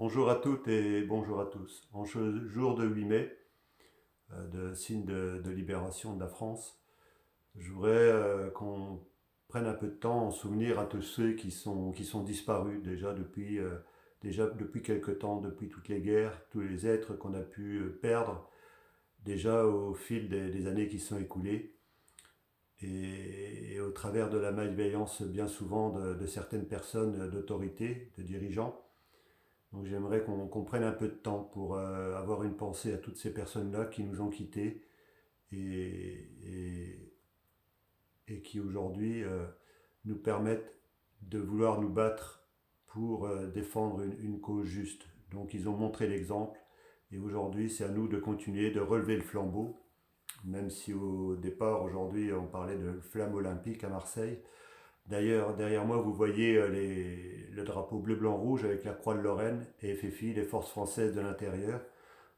Bonjour à toutes et bonjour à tous. En ce jour de 8 mai, de signe de libération de la France, je voudrais qu'on prenne un peu de temps en souvenir à tous ceux qui sont disparus déjà depuis quelque temps, depuis toutes les guerres, tous les êtres qu'on a pu perdre déjà au fil des années qui sont écoulées et au travers de la malveillance bien souvent de certaines personnes d'autorité, de dirigeants. Donc j'aimerais qu'on prenne un peu de temps pour avoir une pensée à toutes ces personnes-là qui nous ont quittés et, et, et qui aujourd'hui nous permettent de vouloir nous battre pour défendre une cause juste. Donc ils ont montré l'exemple et aujourd'hui c'est à nous de continuer de relever le flambeau, même si au départ aujourd'hui on parlait de flamme olympique à Marseille. D'ailleurs, derrière moi, vous voyez le drapeau bleu-blanc-rouge avec la croix de Lorraine et FFI, les forces françaises de l'intérieur,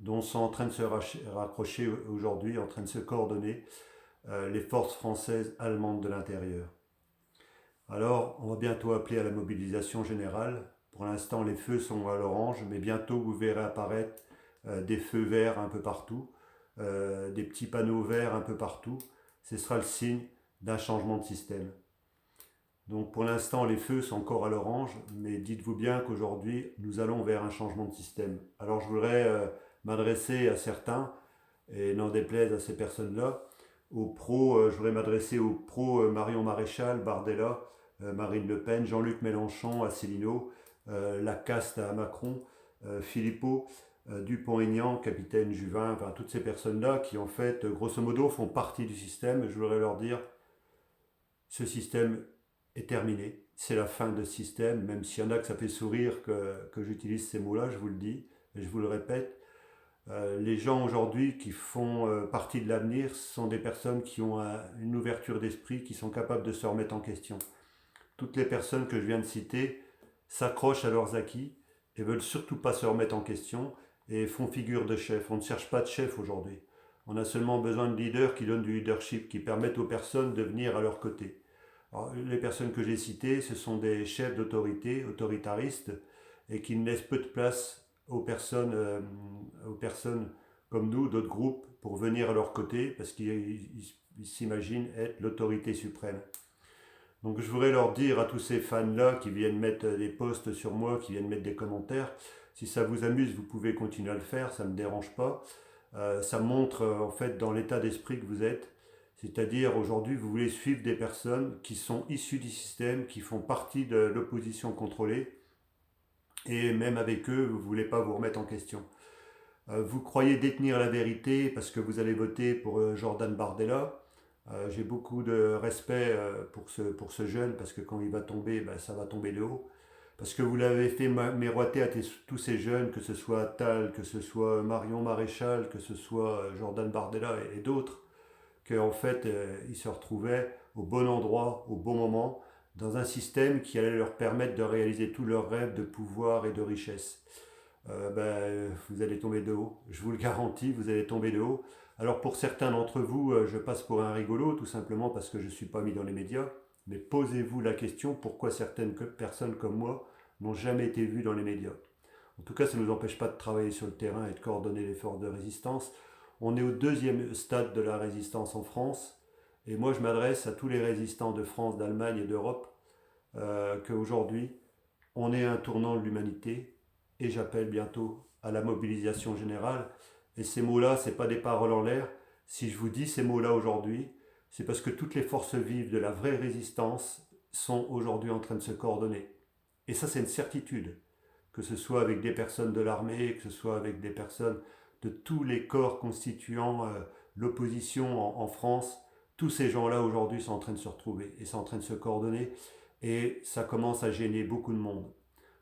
dont sont en train de se raccrocher aujourd'hui, en train de se coordonner les forces françaises allemandes de l'intérieur. Alors, on va bientôt appeler à la mobilisation générale. Pour l'instant, les feux sont à l'orange, mais bientôt vous verrez apparaître des feux verts un peu partout, des petits panneaux verts un peu partout. Ce sera le signe d'un changement de système. Donc pour l'instant, les feux sont encore à l'orange, mais dites-vous bien qu'aujourd'hui, nous allons vers un changement de système. Alors je voudrais m'adresser à certains, et n'en déplaise à ces personnes-là, aux pros, je voudrais m'adresser aux pros Marion Maréchal, Bardella, Marine Le Pen, Jean-Luc Mélenchon, Asselineau, la caste à Macron, Philippot, Dupont-Aignan, capitaine Juvin, enfin toutes ces personnes-là qui en fait, grosso modo, font partie du système. Je voudrais leur dire, ce système est terminé. C'est la fin de ce système, même s'il y en a que ça fait sourire que j'utilise ces mots-là, je vous le dis, et je vous le répète. Les gens aujourd'hui qui font partie de l'avenir sont des personnes qui ont une ouverture d'esprit, qui sont capables de se remettre en question. Toutes les personnes que je viens de citer s'accrochent à leurs acquis et veulent surtout pas se remettre en question et font figure de chef. On ne cherche pas de chef aujourd'hui. On a seulement besoin de leaders qui donnent du leadership, qui permettent aux personnes de venir à leur côté. Alors, les personnes que j'ai citées, ce sont des chefs d'autorité, autoritaristes, et qui ne laissent peu de place aux personnes comme nous, d'autres groupes, pour venir à leur côté, parce qu'ils s'imaginent être l'autorité suprême. Donc je voudrais leur dire à tous ces fans-là qui viennent mettre des posts sur moi, qui viennent mettre des commentaires, si ça vous amuse, vous pouvez continuer à le faire, ça ne me dérange pas. Ça montre en fait dans l'état d'esprit que vous êtes. C'est-à-dire aujourd'hui, vous voulez suivre des personnes qui sont issues du système, qui font partie de l'opposition contrôlée, et même avec eux, vous ne voulez pas vous remettre en question. Vous croyez détenir la vérité parce que vous allez voter pour Jordan Bardella. J'ai beaucoup de respect pour ce jeune parce que quand il va tomber, ben, ça va tomber de haut. Parce que vous l'avez fait miroiter à tous ces jeunes, que ce soit Tal, que ce soit Marion Maréchal, que ce soit Jordan Bardella et d'autres, qu'en fait, ils se retrouvaient au bon endroit, au bon moment, dans un système qui allait leur permettre de réaliser tous leurs rêves de pouvoir et de richesse. Vous allez tomber de haut. Je vous le garantis, vous allez tomber de haut. Alors pour certains d'entre vous, je passe pour un rigolo, tout simplement parce que je ne suis pas mis dans les médias. Mais posez-vous la question pourquoi certaines personnes comme moi n'ont jamais été vues dans les médias. En tout cas, ça ne nous empêche pas de travailler sur le terrain et de coordonner les forces de résistance. On est au deuxième stade de la résistance en France. Et moi, je m'adresse à tous les résistants de France, d'Allemagne et d'Europe, qu'aujourd'hui, on est à un tournant de l'humanité et j'appelle bientôt à la mobilisation générale. Et ces mots-là, ce n'est pas des paroles en l'air. Si je vous dis ces mots-là aujourd'hui, c'est parce que toutes les forces vives de la vraie résistance sont aujourd'hui en train de se coordonner. Et ça, c'est une certitude. Que ce soit avec des personnes de l'armée, que ce soit avec des personnes de tous les corps constituant l'opposition en France, tous ces gens-là aujourd'hui sont en train de se retrouver et sont en train de se coordonner et ça commence à gêner beaucoup de monde.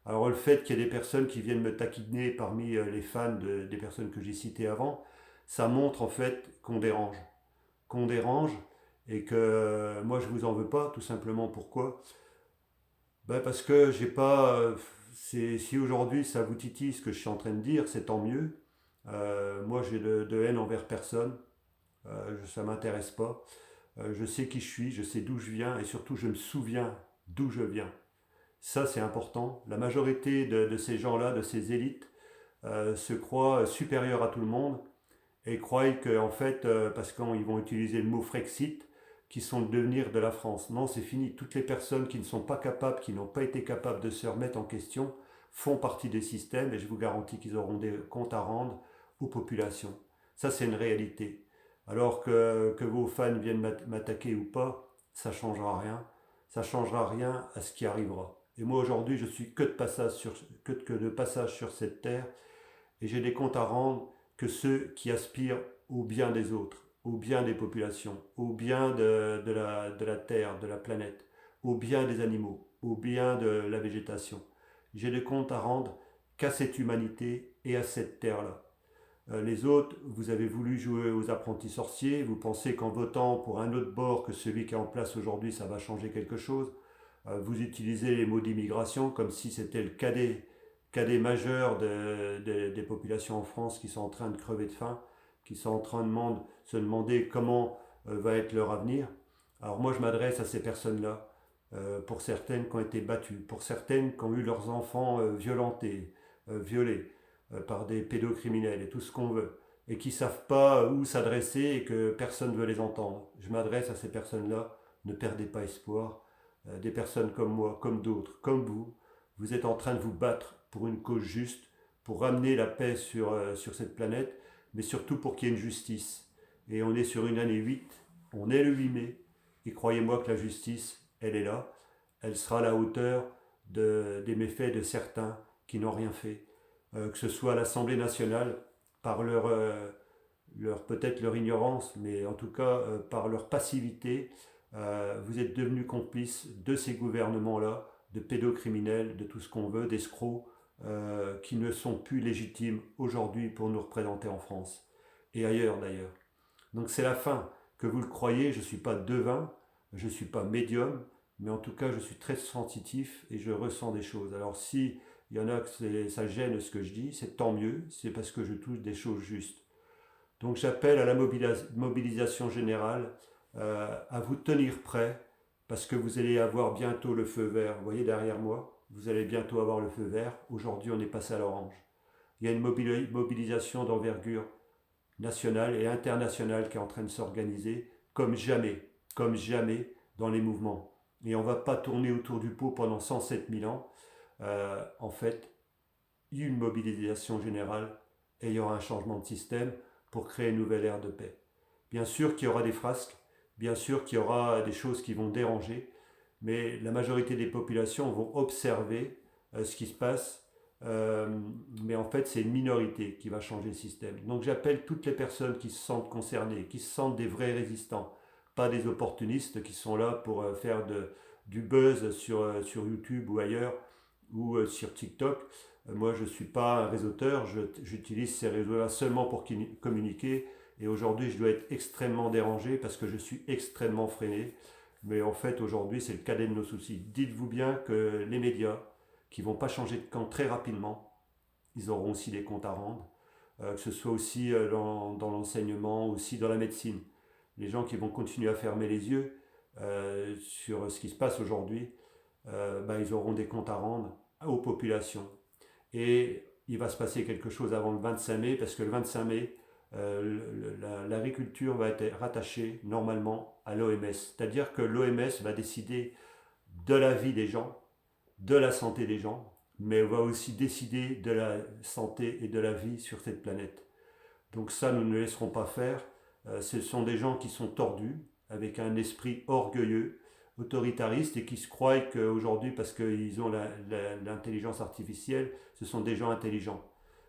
Alors le fait qu'il y ait des personnes qui viennent me taquiner parmi les fans des personnes que j'ai citées avant, ça montre en fait qu'on dérange et que moi je vous en veux pas, tout simplement pourquoi. Parce que j'ai pas. Si aujourd'hui ça vous titille ce que je suis en train de dire, c'est tant mieux. Moi j'ai de haine envers personne, ça m'intéresse pas. Je sais qui je suis, je sais d'où je viens et surtout je me souviens d'où je viens. Ça, c'est important. La majorité de ces gens-là, de ces élites, se croient supérieurs à tout le monde et croient que, en fait, parce qu'ils vont utiliser le mot Frexit, qui sont le devenir de la France. Non, c'est fini. Toutes les personnes qui ne sont pas capables, qui n'ont pas été capables de se remettre en question, font partie des systèmes et je vous garantis qu'ils auront des comptes à rendre aux populations. Ça, c'est une réalité. Alors que vos fans viennent m'attaquer ou pas, ça ne changera rien. Ça ne changera rien à ce qui arrivera. Et moi, aujourd'hui, je suis que de passage sur cette terre et j'ai des comptes à rendre que ceux qui aspirent au bien des autres, au bien des populations, au bien de la terre, de la planète, au bien des animaux, au bien de la végétation. J'ai des comptes à rendre qu'à cette humanité et à cette terre-là. Les autres, vous avez voulu jouer aux apprentis sorciers, vous pensez qu'en votant pour un autre bord que celui qui est en place aujourd'hui, ça va changer quelque chose. Vous utilisez les mots d'immigration comme si c'était le cadet majeur des populations en France qui sont en train de crever de faim, qui sont en train de se demander comment va être leur avenir. Alors moi je m'adresse à ces personnes-là, pour certaines qui ont été battues, pour certaines qui ont eu leurs enfants violentés, violés par des pédocriminels et tout ce qu'on veut, et qui ne savent pas où s'adresser et que personne ne veut les entendre. Je m'adresse à ces personnes-là, ne perdez pas espoir. Des personnes comme moi, comme d'autres, comme vous êtes en train de vous battre pour une cause juste, pour ramener la paix sur cette planète, mais surtout pour qu'il y ait une justice. Et on est sur une année 8, on est le 8 mai, et croyez-moi que la justice, elle est là, elle sera à la hauteur des méfaits de certains qui n'ont rien fait. Que ce soit à l'Assemblée nationale, par peut-être leur ignorance, mais en tout cas par leur passivité, vous êtes devenus complices de ces gouvernements-là, de pédocriminels, de tout ce qu'on veut, d'escrocs, qui ne sont plus légitimes aujourd'hui pour nous représenter en France, et ailleurs d'ailleurs. Donc c'est la fin. Que vous le croyez, je ne suis pas devin, je ne suis pas médium, mais en tout cas je suis très sensitif et je ressens des choses. Alors si il y en a que ça gêne ce que je dis, c'est tant mieux, c'est parce que je touche des choses justes. Donc j'appelle à la mobilisation générale, à vous tenir prêts, parce que vous allez avoir bientôt le feu vert. Vous voyez derrière moi, vous allez bientôt avoir le feu vert. Aujourd'hui, on est passé à l'orange. Il y a une mobilisation d'envergure nationale et internationale qui est en train de s'organiser comme jamais dans les mouvements. Et on ne va pas tourner autour du pot pendant 107 000 ans. En fait, il y a une mobilisation générale et il y aura un changement de système pour créer une nouvelle ère de paix. Bien sûr qu'il y aura des frasques, bien sûr qu'il y aura des choses qui vont déranger, mais la majorité des populations vont observer ce qui se passe, mais en fait c'est une minorité qui va changer le système. Donc j'appelle toutes les personnes qui se sentent concernées, qui se sentent des vrais résistants, pas des opportunistes qui sont là pour faire du buzz sur YouTube ou ailleurs, ou sur TikTok. Moi, je ne suis pas un réseauteur, j'utilise ces réseaux-là seulement pour communiquer. Et aujourd'hui, je dois être extrêmement dérangé parce que je suis extrêmement freiné. Mais en fait, aujourd'hui, c'est le cadet de nos soucis. Dites-vous bien que les médias, qui ne vont pas changer de camp très rapidement, ils auront aussi des comptes à rendre. Que ce soit aussi dans l'enseignement, aussi dans la médecine. Les gens qui vont continuer à fermer les yeux sur ce qui se passe aujourd'hui, ils auront des comptes à rendre aux populations. Et il va se passer quelque chose avant le 25 mai, parce que le 25 mai, l'agriculture va être rattachée normalement à l'OMS. C'est-à-dire que l'OMS va décider de la vie des gens, de la santé des gens, mais va aussi décider de la santé et de la vie sur cette planète. Donc ça, nous ne laisserons pas faire. Ce sont des gens qui sont tordus, avec un esprit orgueilleux, autoritaristes, et qui se croient qu'aujourd'hui, parce qu'ils ont l'intelligence artificielle, ce sont des gens intelligents.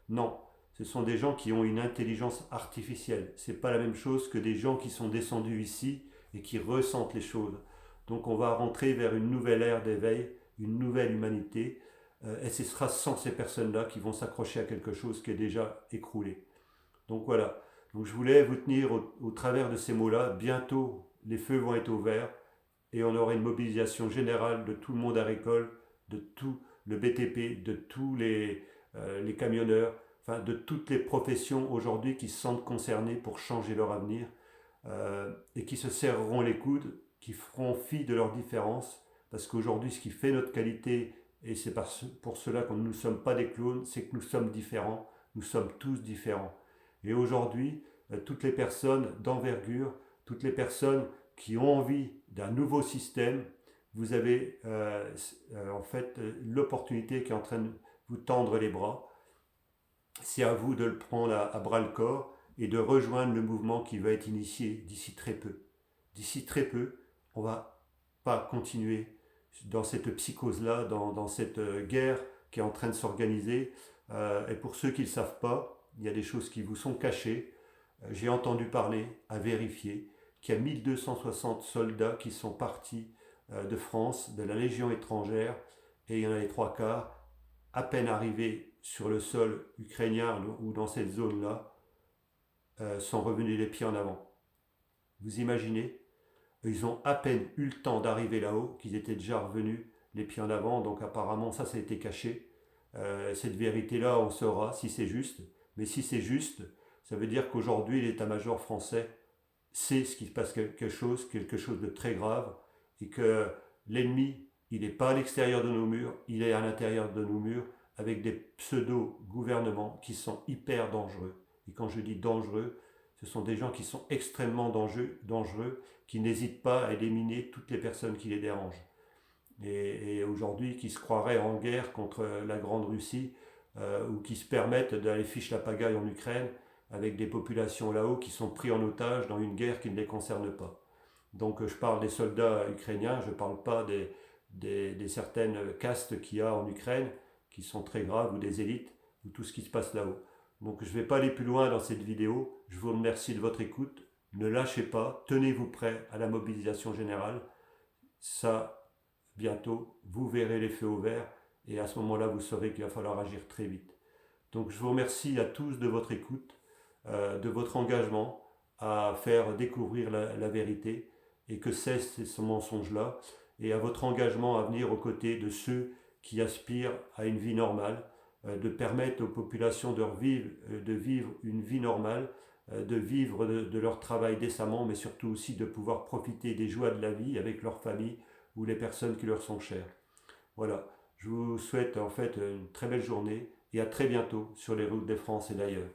Non, ce sont des gens qui ont une intelligence artificielle. Ce n'est pas la même chose que des gens qui sont descendus ici et qui ressentent les choses. Donc on va rentrer vers une nouvelle ère d'éveil, une nouvelle humanité, et ce sera sans ces personnes-là qui vont s'accrocher à quelque chose qui est déjà écroulé. Donc voilà, donc je voulais vous tenir au travers de ces mots-là. Bientôt, les feux vont être ouverts et on aura une mobilisation générale de tout le monde agricole, de tout le BTP, de tous les camionneurs, enfin de toutes les professions aujourd'hui qui se sentent concernées pour changer leur avenir, et qui se serreront les coudes, qui feront fi de leurs différences, parce qu'aujourd'hui ce qui fait notre qualité Et c'est pour cela que nous ne sommes pas des clones, c'est que nous sommes différents, nous sommes tous différents. Et aujourd'hui, toutes les personnes d'envergure, toutes les personnes qui ont envie d'un nouveau système, vous avez en fait l'opportunité qui est en train de vous tendre les bras. C'est à vous de le prendre à bras le corps et de rejoindre le mouvement qui va être initié d'ici très peu. D'ici très peu, on va pas continuer dans cette psychose-là, dans cette guerre qui est en train de s'organiser. Et pour ceux qui ne le savent pas, il y a des choses qui vous sont cachées. J'ai entendu parler, à vérifier, qu'il y a 1260 soldats qui sont partis de France, de la Légion étrangère, et il y en a les trois quarts, à peine arrivés sur le sol ukrainien ou dans cette zone-là, sont revenus les pieds en avant. Vous imaginez? Ils ont à peine eu le temps d'arriver là-haut, qu'ils étaient déjà revenus les pieds en avant, donc apparemment ça a été caché. Cette vérité-là, on saura si c'est juste, mais si c'est juste, ça veut dire qu'aujourd'hui l'état-major français sait ce qui se passe quelque chose de très grave, et que l'ennemi, il n'est pas à l'extérieur de nos murs, il est à l'intérieur de nos murs, avec des pseudo-gouvernements qui sont hyper dangereux. Et quand je dis dangereux, ce sont des gens qui sont extrêmement dangereux, qui n'hésitent pas à éliminer toutes les personnes qui les dérangent. Et aujourd'hui, qui se croiraient en guerre contre la Grande Russie, ou qui se permettent d'aller ficher la pagaille en Ukraine, avec des populations là-haut qui sont pris en otage dans une guerre qui ne les concerne pas. Donc je parle des soldats ukrainiens, je ne parle pas des certaines castes qu'il y a en Ukraine, qui sont très graves, ou des élites, ou tout ce qui se passe là-haut. Donc je ne vais pas aller plus loin dans cette vidéo, je vous remercie de votre écoute, ne lâchez pas, tenez-vous prêts à la mobilisation générale, ça, bientôt, vous verrez les feux au vert, et à ce moment-là, vous saurez qu'il va falloir agir très vite. Donc je vous remercie à tous de votre écoute, de votre engagement à faire découvrir la vérité, et que cesse ce mensonge-là, et à votre engagement à venir aux côtés de ceux qui aspirent à une vie normale, de permettre aux populations de vivre une vie normale, de vivre de leur travail décemment, mais surtout aussi de pouvoir profiter des joies de la vie avec leur famille ou les personnes qui leur sont chères. Voilà, je vous souhaite en fait une très belle journée et à très bientôt sur les routes de France et d'ailleurs.